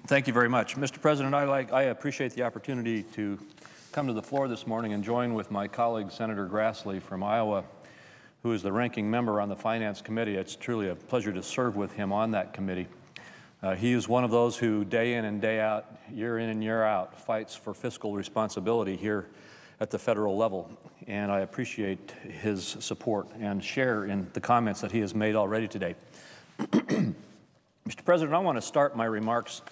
Thank you very much. Mr. President, I appreciate the opportunity to come to the floor this morning and join with my colleague, Senator Grassley from Iowa, who is the ranking member on the Finance Committee. It's truly a pleasure to serve with him on that committee. He is one of those who day in and day out, year in and year out, fights for fiscal responsibility here at the federal level, and I appreciate his support and share in the comments that he has made already today. Mr. President, I want to start my remarks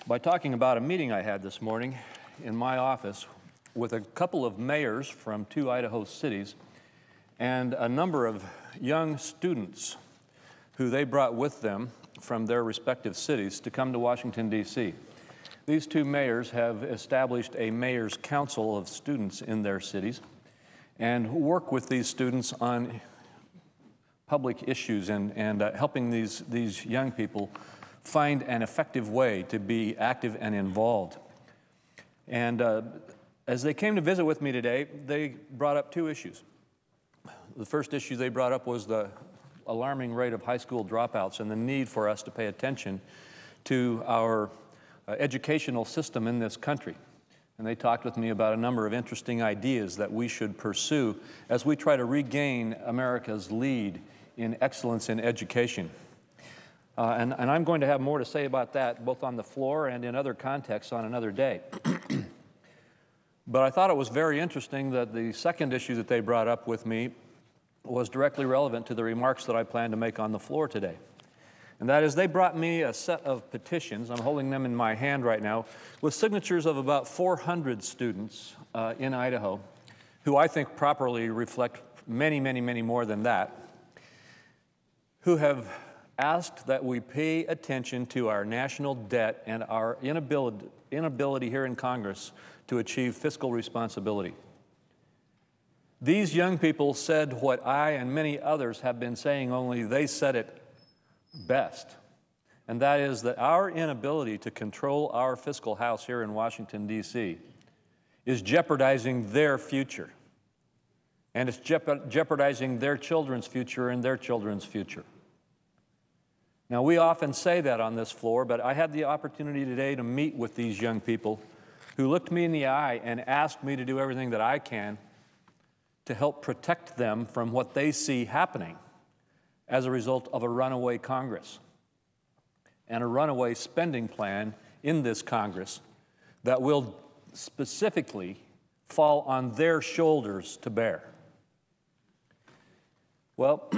by talking about a meeting I had this morning in my office with a couple of mayors from 2 Idaho cities and a number of young students who they brought with them from their respective cities to come to Washington, D.C. These 2 mayors have established a mayor's council of students in their cities and work with these students on public issues and helping these young people find an effective way to be active and involved. And as they came to visit with me today, they brought up 2 issues. The first issue they brought up was the alarming rate of high school dropouts and the need for us to pay attention to our educational system in this country. And they talked with me about a number of interesting ideas that we should pursue as we try to regain America's lead in excellence in education. And I'm going to have more to say about that both on the floor and in other contexts on another day. But I thought it was very interesting that the second issue that they brought up with me was directly relevant to the remarks that I plan to make on the floor today. And that is, they brought me a set of petitions, I'm holding them in my hand right now, with signatures of about 400 students in Idaho, who I think properly reflect many, many, many more than that, who have asked that we pay attention to our national debt and our inability here in Congress to achieve fiscal responsibility. These young people said what I and many others have been saying, only they said it best, and that is that our inability to control our fiscal house here in Washington, D.C. is jeopardizing their future, and it's jeopardizing their children's future and their children's future. Now, we often say that on this floor, but I had the opportunity today to meet with these young people who looked me in the eye and asked me to do everything that I can to help protect them from what they see happening as a result of a runaway Congress and a runaway spending plan in this Congress that will specifically fall on their shoulders to bear. Well,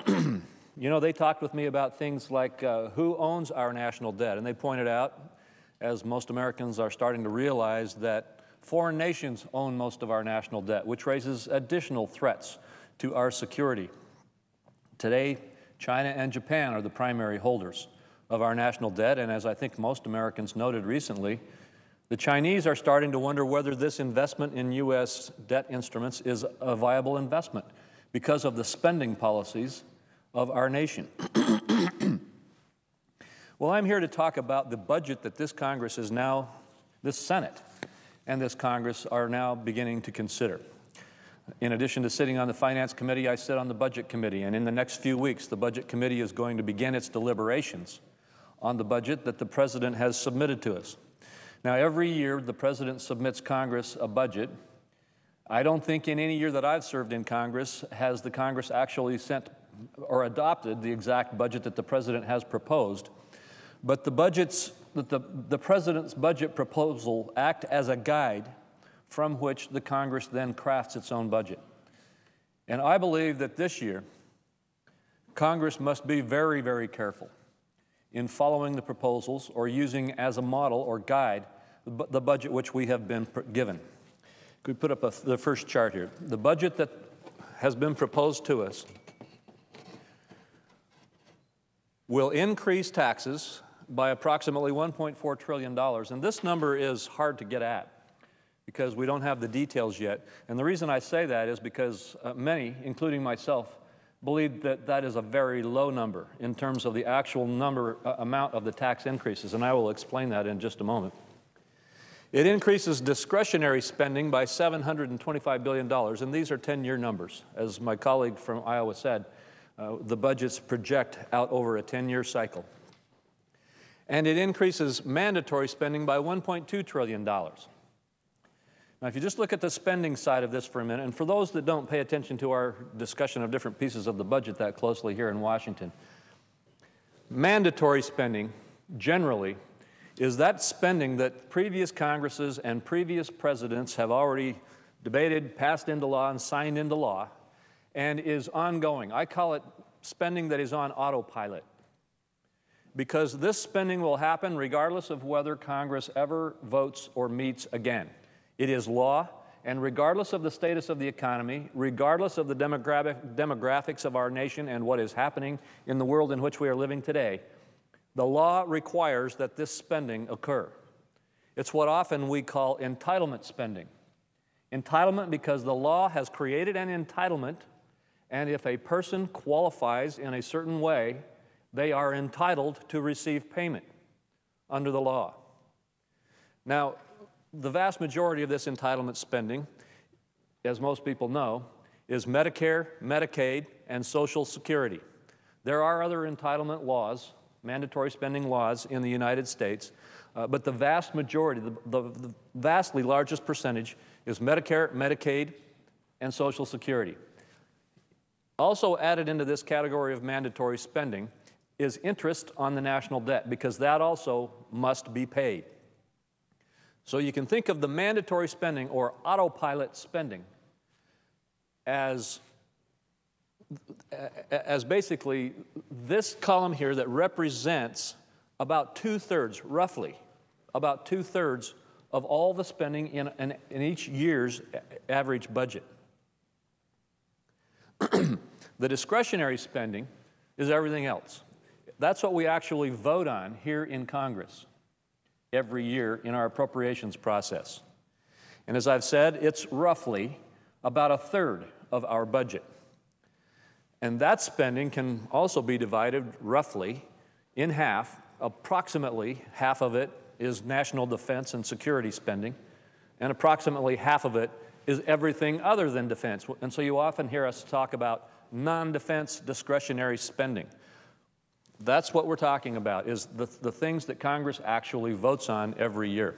you know, they talked with me about things like who owns our national debt, and they pointed out, as most Americans are starting to realize, that foreign nations own most of our national debt, which raises additional threats to our security. Today, China and Japan are the primary holders of our national debt, and as I think most Americans noted recently, the Chinese are starting to wonder whether this investment in U.S. debt instruments is a viable investment because of the spending policies of our nation. Well, I'm here to talk about the budget that this Congress is now, this Senate and this Congress are now beginning to consider. In addition to sitting on the Finance Committee, I sit on the Budget Committee, and in the next few weeks, the Budget Committee is going to begin its deliberations on the budget that the President has submitted to us. Now, every year, the President submits Congress a budget. I don't think in any year that I've served in Congress has the Congress actually sent or adopted the exact budget that the President has proposed, but the President's budget proposal act as a guide from which the Congress then crafts its own budget. And I believe that this year, Congress must be very, very careful in following the proposals or using as a model or guide the budget which we have been given. Could we put up the first chart here? The budget that has been proposed to us will increase taxes by approximately $1.4 trillion. And this number is hard to get at because we don't have the details yet. And the reason I say that is because many, including myself, believe that that is a very low number in terms of the actual amount of the tax increases, and I will explain that in just a moment. It increases discretionary spending by $725 billion, and these are 10-year numbers. As my colleague from Iowa said, the budgets project out over a 10-year cycle. and it increases mandatory spending by $1.2 trillion. Now, if you just look at the spending side of this for a minute, and for those that don't pay attention to our discussion of different pieces of the budget that closely here in Washington, mandatory spending generally is that spending that previous Congresses and previous presidents have already debated, passed into law, and signed into law, and is ongoing. I call it spending that is on autopilot, because this spending will happen regardless of whether Congress ever votes or meets again. It is law, and regardless of the status of the economy, regardless of the demographics of our nation and what is happening in the world in which we are living today, the law requires that this spending occur. It's what often we call entitlement spending. Entitlement because the law has created an entitlement, and if a person qualifies in a certain way, they are entitled to receive payment under the law. Now, the vast majority of this entitlement spending, as most people know, is Medicare, Medicaid, and Social Security. There are other entitlement laws, mandatory spending laws in the United States, but the vast majority, the vastly largest percentage is Medicare, Medicaid, and Social Security. Also added into this category of mandatory spending is interest on the national debt, because that also must be paid. So you can think of the mandatory spending or autopilot spending as basically this column here that represents about two-thirds, roughly, about two-thirds of all the spending in each year's average budget. The discretionary spending is everything else. That's what we actually vote on here in Congress every year in our appropriations process. And as I've said, it's roughly about a third of our budget. And that spending can also be divided roughly in half. Approximately half of it is national defense and security spending, and approximately half of it is everything other than defense. And so you often hear us talk about non-defense discretionary spending. That's what we're talking about, is the things that Congress actually votes on every year.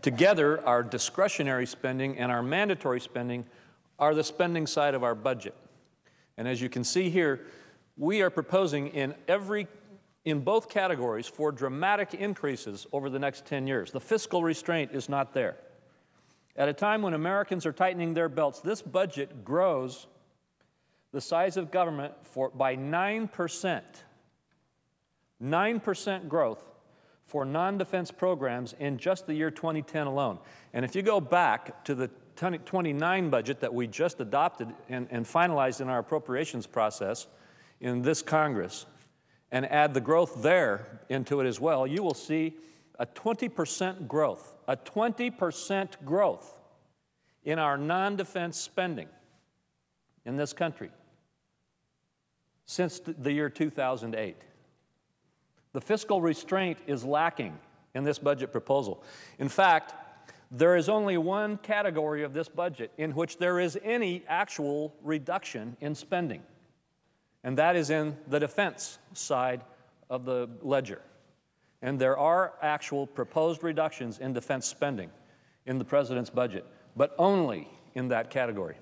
Together, our discretionary spending and our mandatory spending are the spending side of our budget. And as you can see here, we are proposing in both categories for dramatic increases over the next 10 years. The fiscal restraint is not there. At a time when Americans are tightening their belts, this budget grows the size of government by 9%. 9% growth for non-defense programs in just the year 2010 alone. And if you go back to the 2029 budget that we just adopted and finalized in our appropriations process in this Congress, and add the growth there into it as well, you will see a 20% growth, in our non-defense spending in this country since the year 2008. The fiscal restraint is lacking in this budget proposal. In fact, there is only one category of this budget in which there is any actual reduction in spending, and that is in the defense side of the ledger. And there are actual proposed reductions in defense spending in the President's budget, but only in that category.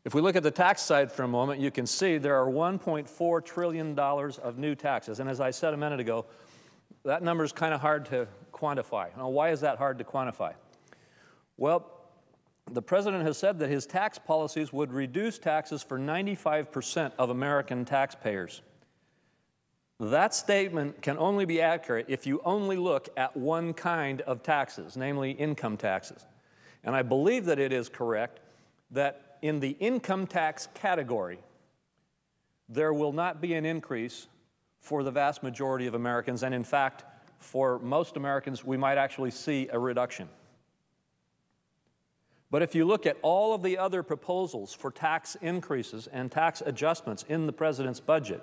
If we look at the tax side for a moment, you can see there are $1.4 trillion of new taxes. And as I said a minute ago, that number is kind of hard to quantify. Now, why is that hard to quantify? Well, the President has said that his tax policies would reduce taxes for 95% of American taxpayers. That statement can only be accurate if you only look at one kind of taxes, namely income taxes. And I believe that it is correct that in the income tax category, there will not be an increase for the vast majority of Americans, and in fact, for most Americans, we might actually see a reduction. But if you look at all of the other proposals for tax increases and tax adjustments in the President's budget,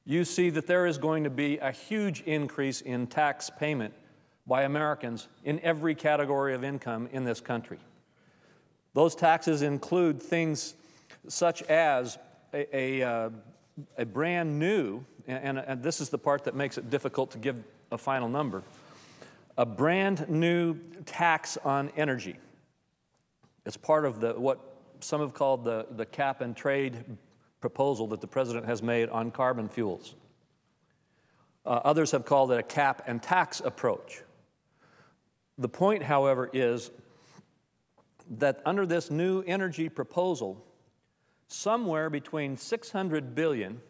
you see that there is going to be a huge increase in tax payment by Americans in every category of income in this country. Those taxes include things such as a a brand new, and this is the part that makes it difficult to give a final number, a brand new tax on energy. It's part of what some have called the cap and trade proposal that the President has made on carbon fuels. Others have called it a cap and tax approach. The point, however, is that under this new energy proposal, somewhere between $600 billion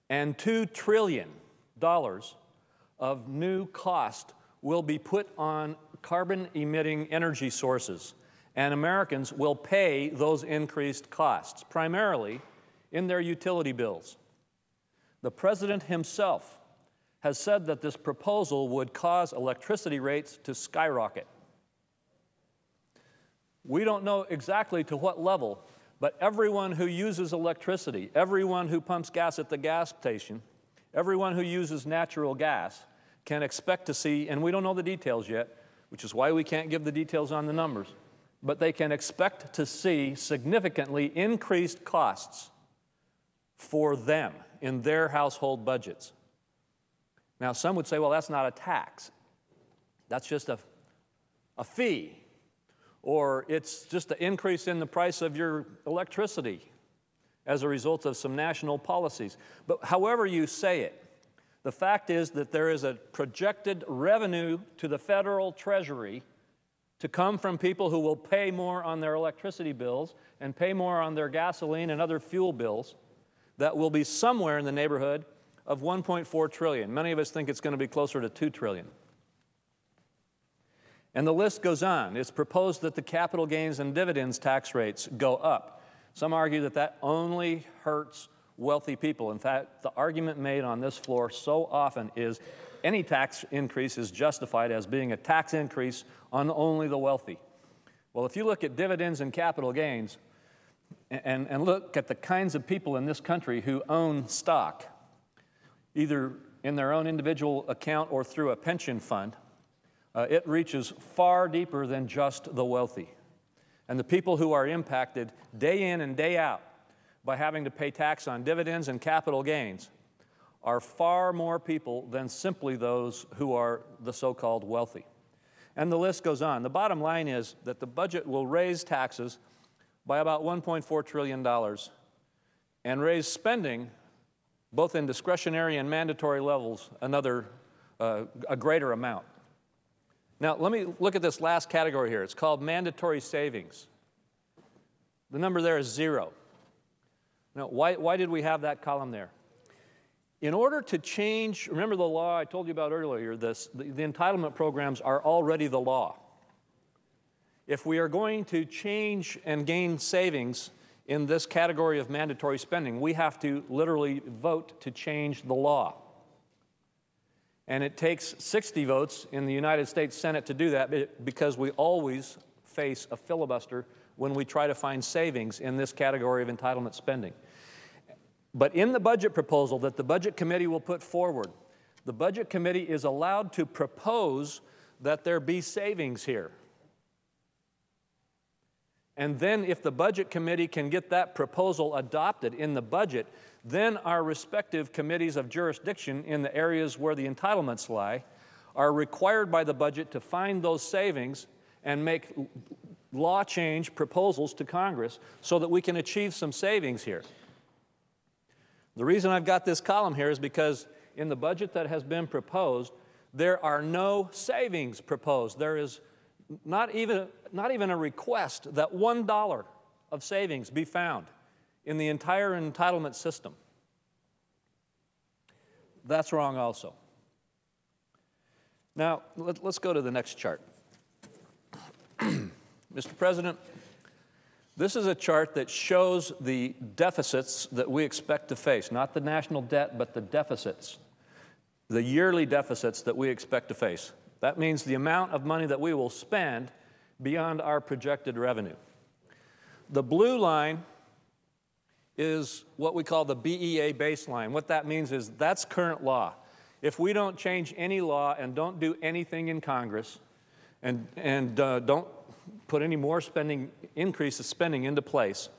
and $2 trillion of new cost will be put on carbon-emitting energy sources, and Americans will pay those increased costs, primarily in their utility bills. The President himself has said that this proposal would cause electricity rates to skyrocket. We don't know exactly to what level, but everyone who uses electricity, everyone who pumps gas at the gas station, everyone who uses natural gas can expect to see, and we don't know the details yet, which is why we can't give the details on the numbers, but they can expect to see significantly increased costs for them in their household budgets. Now, some would say, well, that's not a tax. That's just a fee. Or it's just an increase in the price of your electricity as a result of some national policies. But however you say it, the fact is that there is a projected revenue to the federal treasury to come from people who will pay more on their electricity bills and pay more on their gasoline and other fuel bills that will be somewhere in the neighborhood of $1.4 trillion. Many of us think it's going to be closer to $2 trillion. And the list goes on. It's proposed that the capital gains and dividends tax rates go up. Some argue that that only hurts wealthy people. In fact, the argument made on this floor so often is any tax increase is justified as being a tax increase on only the wealthy. Well, if you look at dividends and capital gains and look at the kinds of people in this country who own stock, either in their own individual account or through a pension fund, it reaches far deeper than just the wealthy. And the people who are impacted day in and day out by having to pay tax on dividends and capital gains are far more people than simply those who are the so-called wealthy. And the list goes on. The bottom line is that the budget will raise taxes by about $1.4 trillion and raise spending both in discretionary and mandatory levels, a greater amount. Now, let me look at this last category here. It's called mandatory savings. The number there is 0. Now, why did we have that column there? In order to change, remember the law I told you about earlier, the entitlement programs are already the law. If we are going to change and gain savings in this category of mandatory spending, we have to literally vote to change the law. And it takes 60 votes in the United States Senate to do that because we always face a filibuster when we try to find savings in this category of entitlement spending. But in the budget proposal that the Budget Committee will put forward, the Budget Committee is allowed to propose that there be savings here. And then if the Budget Committee can get that proposal adopted in the budget, then our respective committees of jurisdiction in the areas where the entitlements lie are required by the budget to find those savings and make law change proposals to Congress so that we can achieve some savings here. The reason I've got this column here is because in the budget that has been proposed, there are no savings proposed. There is not even a request that $1 of savings be found in the entire entitlement system. That's wrong also. Now, let's go to the next chart. Mr. President, this is a chart that shows the deficits that we expect to face, not the national debt, but the deficits, the yearly deficits that we expect to face. That means the amount of money that we will spend beyond our projected revenue. The blue line is what we call the BEA baseline. What that means is that's current law. If we don't change any law and don't do anything in Congress and don't put any more increase of spending into place,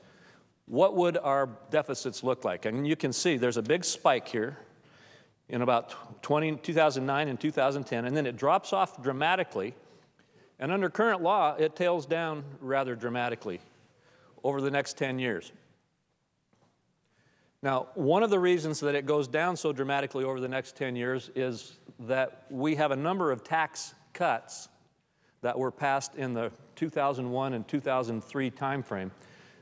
what would our deficits look like? And you can see there's a big spike here in about 2009 and 2010, and then it drops off dramatically. And under current law, it tails down rather dramatically over the next 10 years. Now, one of the reasons that it goes down so dramatically over the next 10 years is that we have a number of tax cuts that were passed in the 2001 and 2003 timeframe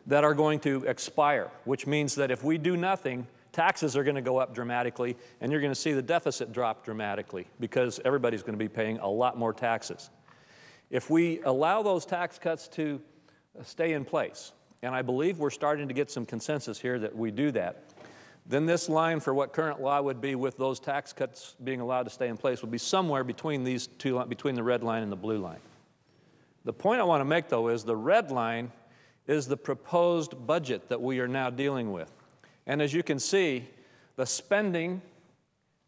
that are going to expire, which means that if we do nothing, taxes are going to go up dramatically, and you're going to see the deficit drop dramatically because everybody's going to be paying a lot more taxes. If we allow those tax cuts to stay in place, and I believe we're starting to get some consensus here that we do that, then this line for what current law would be with those tax cuts being allowed to stay in place would be somewhere between these two, between the red line and the blue line. The point I want to make, though, is the red line is the proposed budget that we are now dealing with. And as you can see, the spending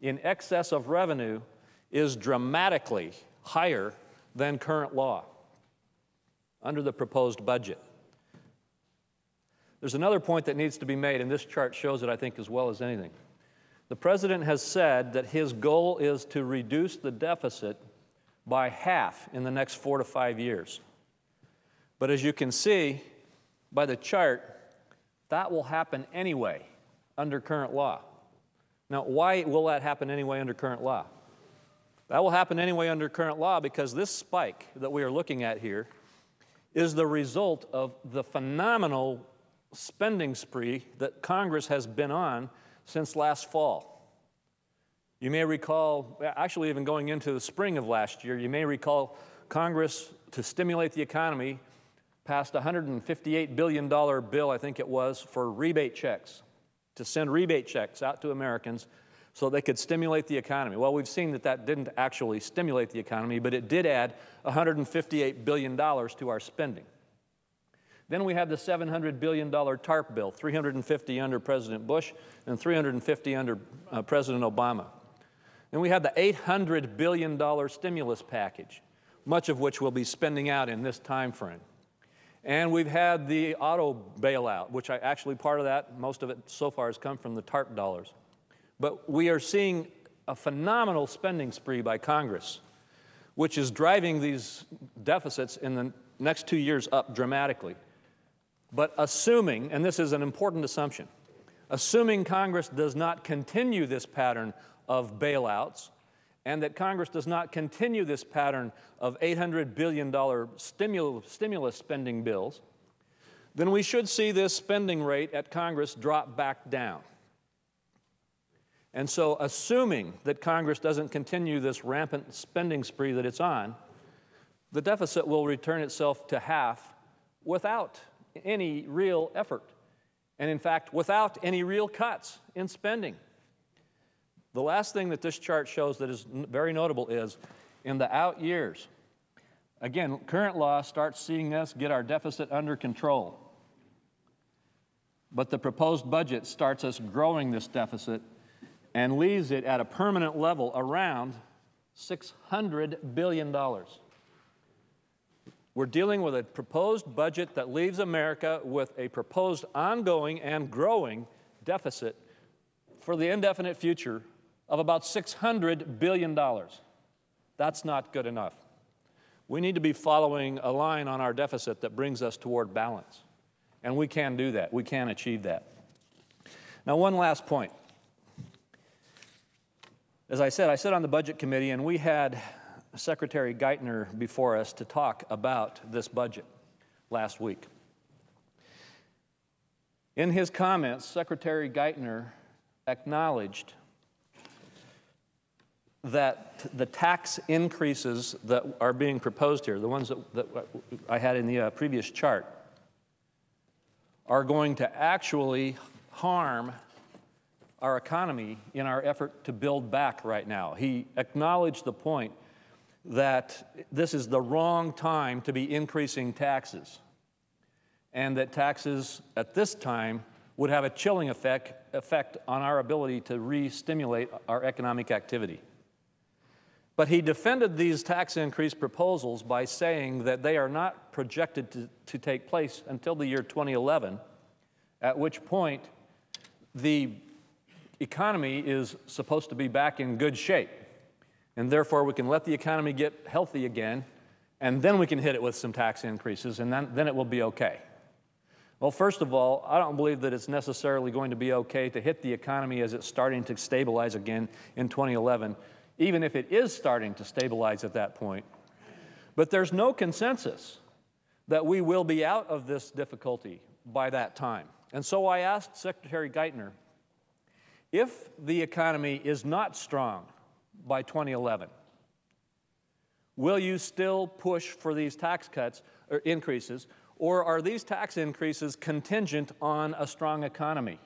in excess of revenue is dramatically higher than current law under the proposed budget. There's another point that needs to be made, and this chart shows it, I think, as well as anything. The President has said that his goal is to reduce the deficit by half in the next 4 to 5 years. But as you can see by the chart, that will happen anyway under current law. Now, why will that happen anyway under current law? That will happen anyway under current law because this spike that we are looking at here is the result of the phenomenal spending spree that Congress has been on since last fall. You may recall, actually even going into the spring of last year, you may recall Congress, to stimulate the economy, passed a $158 billion bill, I think it was, for rebate checks, to send rebate checks out to Americans so they could stimulate the economy. Well, we've seen that that didn't actually stimulate the economy, but it did add $158 billion to our spending. Then we had the $700 billion TARP bill, 350 under President Bush and 350 under President Obama. Then we had the $800 billion stimulus package, much of which we'll be spending out in this time frame. And we've had the auto bailout, which actually part of that, most of it so far has come from the TARP dollars. But we are seeing a phenomenal spending spree by Congress, which is driving these deficits in the next 2 years up dramatically. But assuming, and this is an important assumption, assuming Congress does not continue this pattern of bailouts and that Congress does not continue this pattern of $800 billion stimulus spending bills, then we should see this spending rate at Congress drop back down. And so assuming that Congress doesn't continue this rampant spending spree that it's on, the deficit will return itself to half without any real effort, and in fact, without any real cuts in spending. The last thing that this chart shows that is very notable is in the out years, again, current law starts seeing us get our deficit under control, but the proposed budget starts us growing this deficit and leaves it at a permanent level around $600 billion. We're dealing with a proposed budget that leaves America with a proposed ongoing and growing deficit for the indefinite future of about $600 billion. That's not good enough. We need to be following a line on our deficit that brings us toward balance. And we can do that. We can achieve that. Now, one last point. As I said on the Budget Committee, and we had Secretary Geithner before us to talk about this budget last week. In his comments, Secretary Geithner acknowledged that the tax increases that are being proposed here, the ones that I had in the previous chart, are going to actually harm our economy in our effort to build back right now. He acknowledged the point that this is the wrong time to be increasing taxes, and that taxes at this time would have a chilling effect on our ability to re-stimulate our economic activity. But he defended these tax increase proposals by saying that they are not projected to take place until the year 2011, at which point the economy is supposed to be back in good shape. And therefore, we can let the economy get healthy again, and then we can hit it with some tax increases, and then it will be okay. Well, first of all, I don't believe that it's necessarily going to be okay to hit the economy as it's starting to stabilize again in 2011, even if it is starting to stabilize at that point. But there's no consensus that we will be out of this difficulty by that time. And so I asked Secretary Geithner, if the economy is not strong by 2011, will you still push for these tax cuts or increases, or are these tax increases contingent on a strong economy?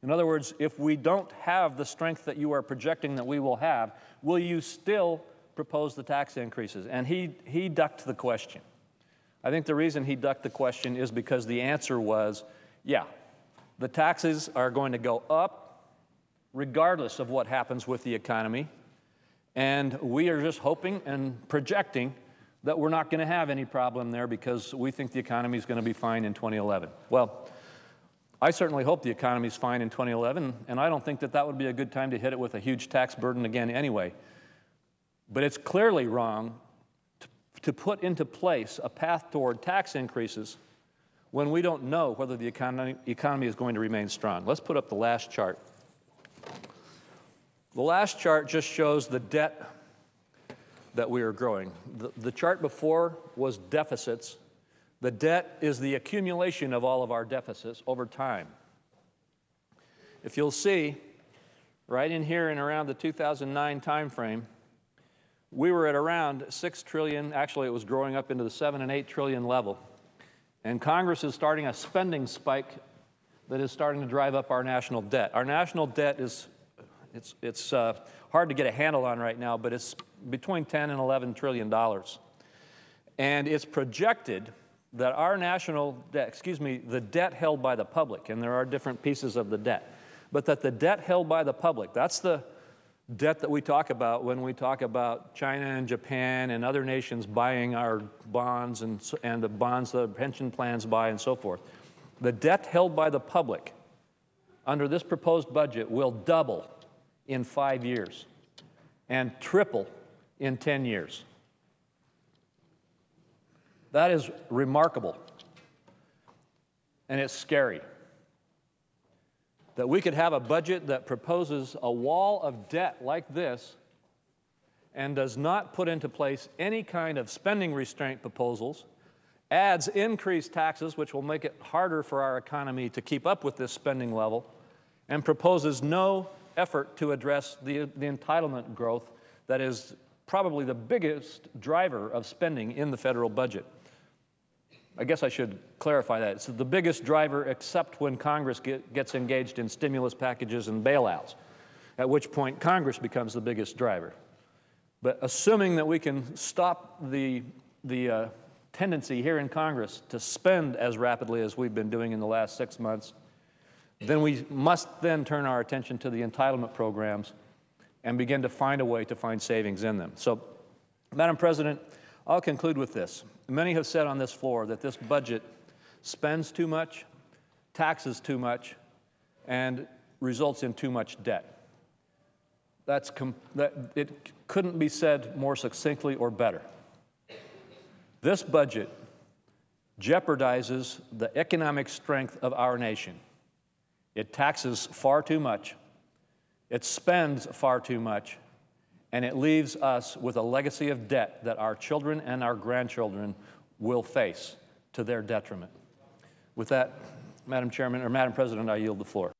In other words, if we don't have the strength that you are projecting that we will have, will you still propose the tax increases? And he ducked the question. I think the reason he ducked the question is because the answer was, yeah, the taxes are going to go up regardless of what happens with the economy, and we are just hoping and projecting that we're not going to have any problem there because we think the economy is going to be fine in 2011. Well, I certainly hope the economy is fine in 2011, and I don't think that that would be a good time to hit it with a huge tax burden again anyway. But it's clearly wrong to put into place a path toward tax increases when we don't know whether the economy is going to remain strong. Let's put up the last chart. The last chart just shows the debt that we are growing. The chart before was deficits. The debt is the accumulation of all of our deficits over time. If you'll see, right in here and around the 2009 timeframe, we were at around 6 trillion. Actually, it was growing up into the 7 and 8 trillion level. And Congress is starting a spending spike that is starting to drive up our national debt. Our national debt is it's hard to get a handle on right now, but it's between 10 and 11 trillion dollars. And it's projected that our national debt, the debt held by the public, and there are different pieces of the debt, but that the debt held by the public, that's the debt that we talk about when we talk about China and Japan and other nations buying our bonds and the bonds the pension plans buy and so forth. The debt held by the public under this proposed budget will double in 5 years and triple in 10 years. That is remarkable, and it's scary that we could have a budget that proposes a wall of debt like this and does not put into place any kind of spending restraint proposals, adds increased taxes, which will make it harder for our economy to keep up with this spending level, and proposes no effort to address the entitlement growth that is probably the biggest driver of spending in the federal budget. I guess I should clarify that. It's the biggest driver except when Congress gets engaged in stimulus packages and bailouts, at which point Congress becomes the biggest driver. But assuming that we can stop the tendency here in Congress to spend as rapidly as we've been doing in the last 6 months, then we must then turn our attention to the entitlement programs and begin to find a way to find savings in them. So, Madam President, I'll conclude with this. Many have said on this floor that this budget spends too much, taxes too much, and results in too much debt. It couldn't be said more succinctly or better. This budget jeopardizes the economic strength of our nation. It taxes far too much, it spends far too much, and it leaves us with a legacy of debt that our children and our grandchildren will face to their detriment. With that, Madam Chairman, or Madam President, I yield the floor.